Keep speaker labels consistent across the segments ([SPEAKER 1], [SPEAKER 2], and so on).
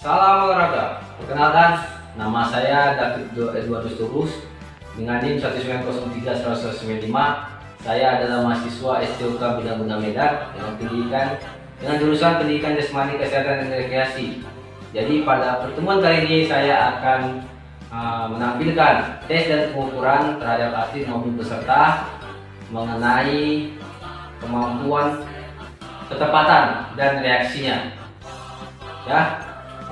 [SPEAKER 1] Salam olahraga. Perkenalkan, nama saya David Edwardus Turus dengan NIM 1903195. Saya adalah mahasiswa STUK Bidang Guna Medan dengan jurusan Pendidikan Jasmani, Kesehatan dan Rekreasi. Jadi pada pertemuan kali ini saya akan menampilkan tes dan pengukuran terhadap atlet maupun peserta mengenai kemampuan, ketepatan dan reaksinya. Ya,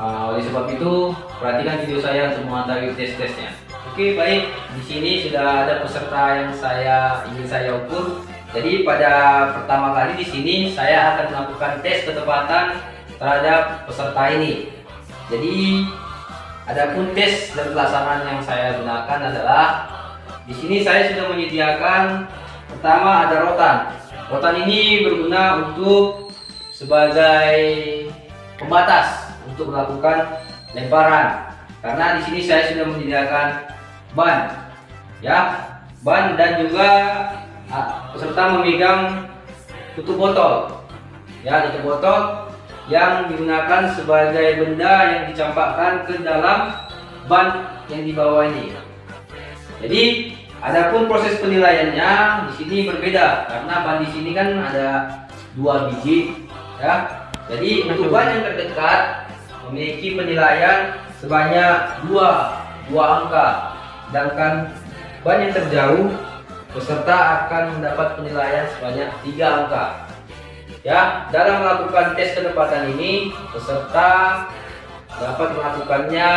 [SPEAKER 1] oleh sebab itu perhatikan video saya untuk mengetahui tes-tesnya. Oke, baik. Di sini sudah ada peserta yang ingin saya ukur. Jadi pada pertama kali di sini saya akan melakukan tes ketepatan terhadap peserta ini. Jadi adapun tes dan pelaksanaan yang saya gunakan adalah di sini saya sudah menyediakan, pertama ada rotan. Rotan ini berguna untuk sebagai pembatas untuk melakukan lemparan. Karena di sini saya sudah menyediakan ban, ya, ban, dan juga peserta memegang tutup botol, ya, tutup botol yang digunakan sebagai benda yang dicampakkan ke dalam ban yang di bawah ini. Jadi adapun proses penilaiannya di sini berbeda karena ban di sini kan ada 2 biji, ya. Jadi untuk ban yang terdekat memiliki penilaian sebanyak 2 angka, sedangkan ban yang terjauh peserta akan mendapat penilaian sebanyak 3 angka. Ya, dalam melakukan tes ketepatan ini peserta dapat melakukannya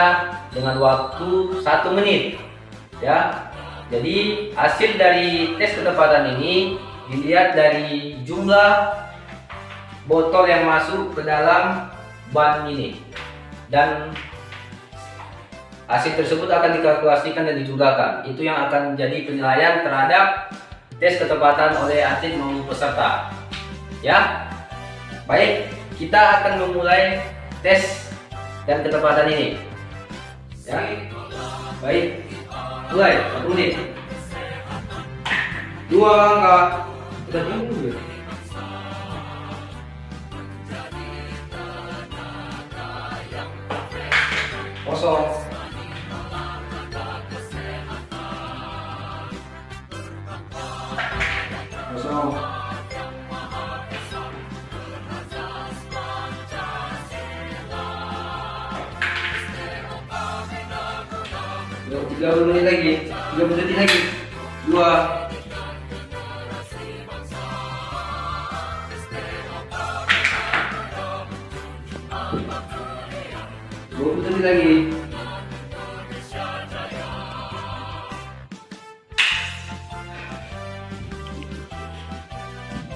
[SPEAKER 1] dengan waktu 1 menit. Ya, jadi hasil dari tes ketepatan ini dilihat dari jumlah botol yang masuk ke dalam ban ini, dan hasil tersebut akan dikalkulasikan dan dijumlahkan. Itu yang akan menjadi penilaian terhadap tes ketepatan oleh atlet maupun peserta. Ya, baik, kita akan memulai tes dan ketepatan ini. Ya, baik, mulai 1 menit. 2 angka. Kita tunggu ya. Kosong. Kosong. 30 menit lagi, 30 detik lagi. 2. 20 detik lagi.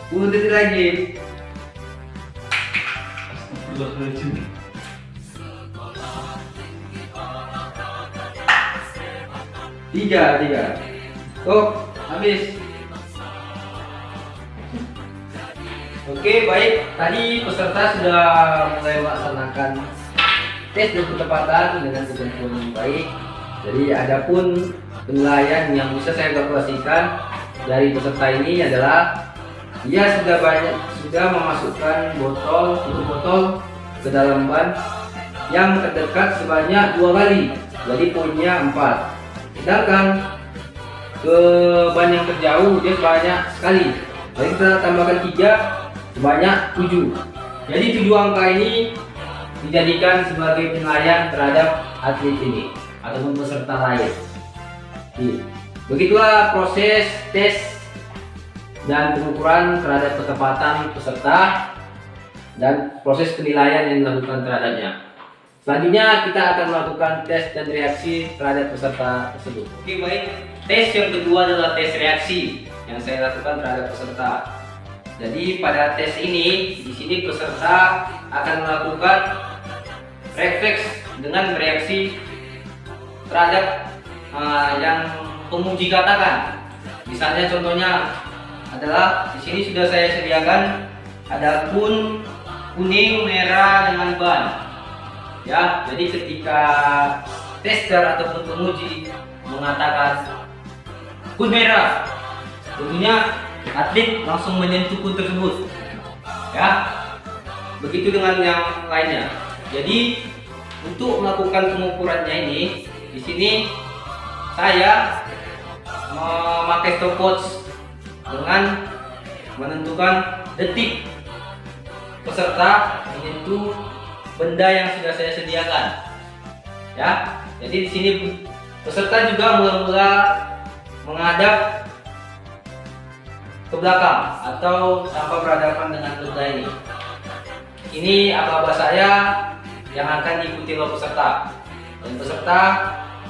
[SPEAKER 1] 10 detik lagi. 3. Oh, habis. Oke, baik. Tadi peserta sudah mulai melaksanakan tes dan ketepatan dengan ketentuan yang baik. Jadi adapun penilaian yang bisa saya kalkulasikan dari peserta ini adalah dia sudah memasukkan tutup botol ke dalam ban yang terdekat sebanyak 2 kali. Jadi poinnya 4. Sedangkan ke ban yang terjauh dia sebanyak sekali. Jadi kita tambahkan 3 sebanyak 7. Jadi 7 angka ini dijadikan sebagai penilaian terhadap atlet ini ataupun peserta lain. Begitulah proses tes dan pengukuran terhadap ketepatan peserta dan proses penilaian yang dilakukan terhadapnya. Selanjutnya kita akan melakukan tes dan reaksi terhadap peserta tersebut. Oke, baik. Tes yang kedua adalah tes reaksi yang saya lakukan terhadap peserta. Jadi pada tes ini di sini peserta akan melakukan refleks dengan bereaksi terhadap yang penguji katakan. Misalnya contohnya adalah di sini sudah saya sediakan ada kun, kuning, merah dengan ban. Ya, jadi ketika tester ataupun penguji mengatakan kun merah, tentunya atlet langsung menyentuh kun tersebut. Ya, begitu dengan yang lainnya. Jadi untuk melakukan pengukurannya ini, di sini saya memakai stopwatch dengan menentukan detik peserta menyentuh benda yang sudah saya sediakan. Ya, jadi di sini peserta juga mula-mula menghadap ke belakang atau tanpa berhadapan dengan benda ini. Ini aba-aba saya yang akan diikuti oleh peserta, dan peserta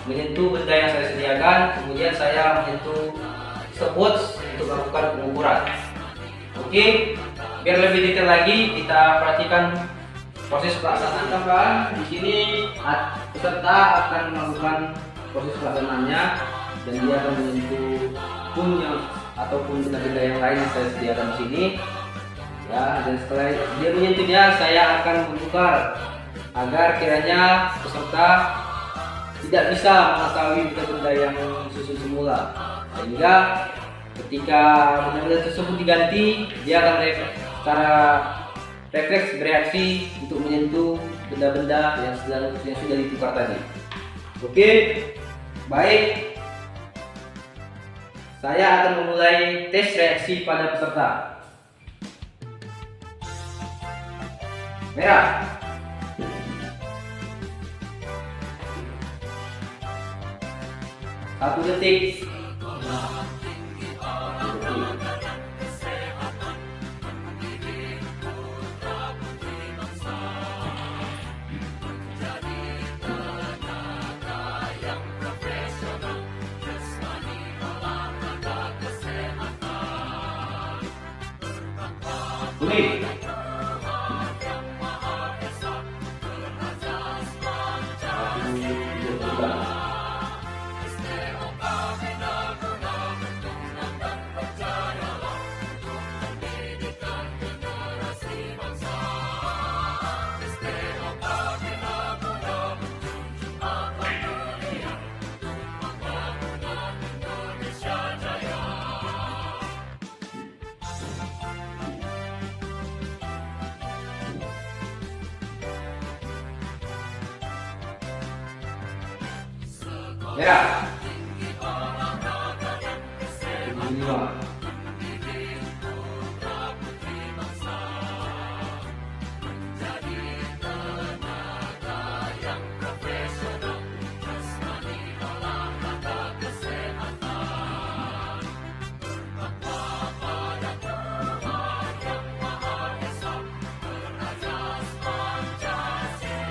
[SPEAKER 1] menyentuh benda yang saya sediakan, kemudian saya menyentuh stopwatch untuk melakukan pengukuran. Oke, biar lebih detail lagi kita perhatikan proses pelaksanaan tambahan. Di sini peserta akan melakukan proses pelaksanaannya dan dia akan menyentuh punya ataupun benda-benda yang lain yang saya sediakan di sini. Ya, dan setelah dia menyentuhnya, saya akan bertukar agar kiranya peserta tidak bisa mengetahui benda-benda yang susun semula, sehingga ketika benda-benda tersebut diganti, dia akan secara refleks bereaksi untuk menyentuh benda-benda yang sudah ditukar tadi. Oke, baik. Saya akan memulai tes reaksi pada peserta. Merah. Satu detik. Kuning. Merah. 75.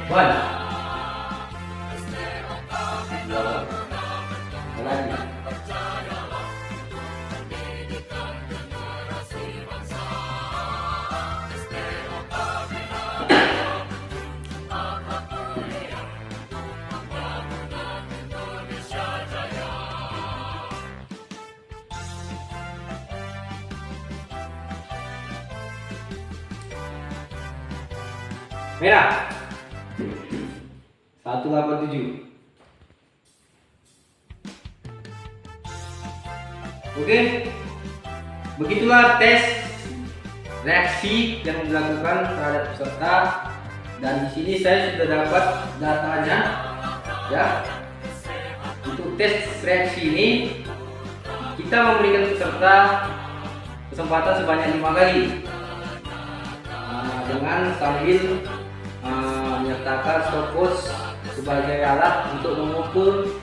[SPEAKER 1] One. Merah. 187. Oke, begitulah tes reaksi yang dilakukan terhadap peserta, dan di sini saya sudah dapat datanya. Ya, untuk tes reaksi ini kita memberikan peserta kesempatan sebanyak 5 kali dengan sambil menyertakan stopwatch sebagai alat untuk mengukur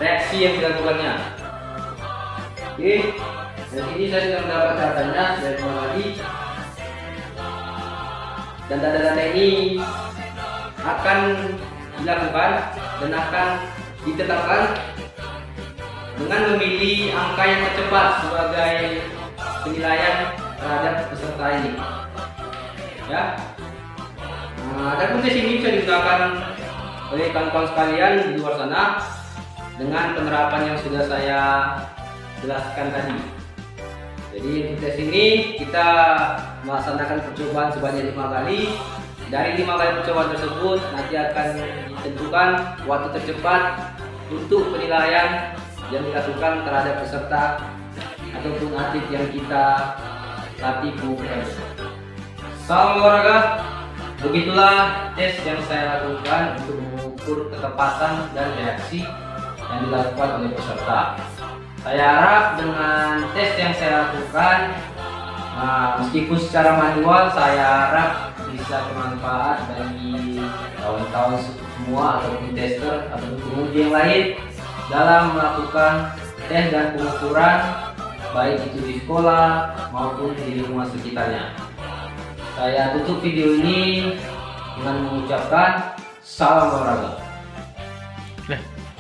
[SPEAKER 1] reaksi yang dilakukannya. Oke, dan ini saya sudah mendapat datanya dari tadi, dan data-data ini akan dilakukan dan akan ditetapkan dengan memilih angka yang tercepat sebagai penilaian terhadap peserta ini. Ya, adapun tes ini bisa digunakan oleh kawan-kawan sekalian di luar sana dengan penerapan yang sudah saya jelaskan tadi. Jadi untuk tes ini kita melaksanakan percobaan sebanyak 5 kali. Dari 5 kali percobaan tersebut nanti akan ditentukan waktu tercepat untuk penilaian yang dilakukan terhadap peserta ataupun atlet yang kita latih pengukuran. Salam olahraga. Begitulah tes yang saya lakukan untuk mengukur ketepatan dan reaksi yang dilakukan oleh peserta. Saya harap dengan tes yang saya lakukan, meskipun secara manual, saya harap bisa bermanfaat bagi kawan-kawan semua ataupun tester ataupun penguji yang lain dalam melakukan tes dan pengukuran, baik itu di sekolah maupun di lingkungan sekitarnya. Saya tutup video ini dengan mengucapkan salam olahraga.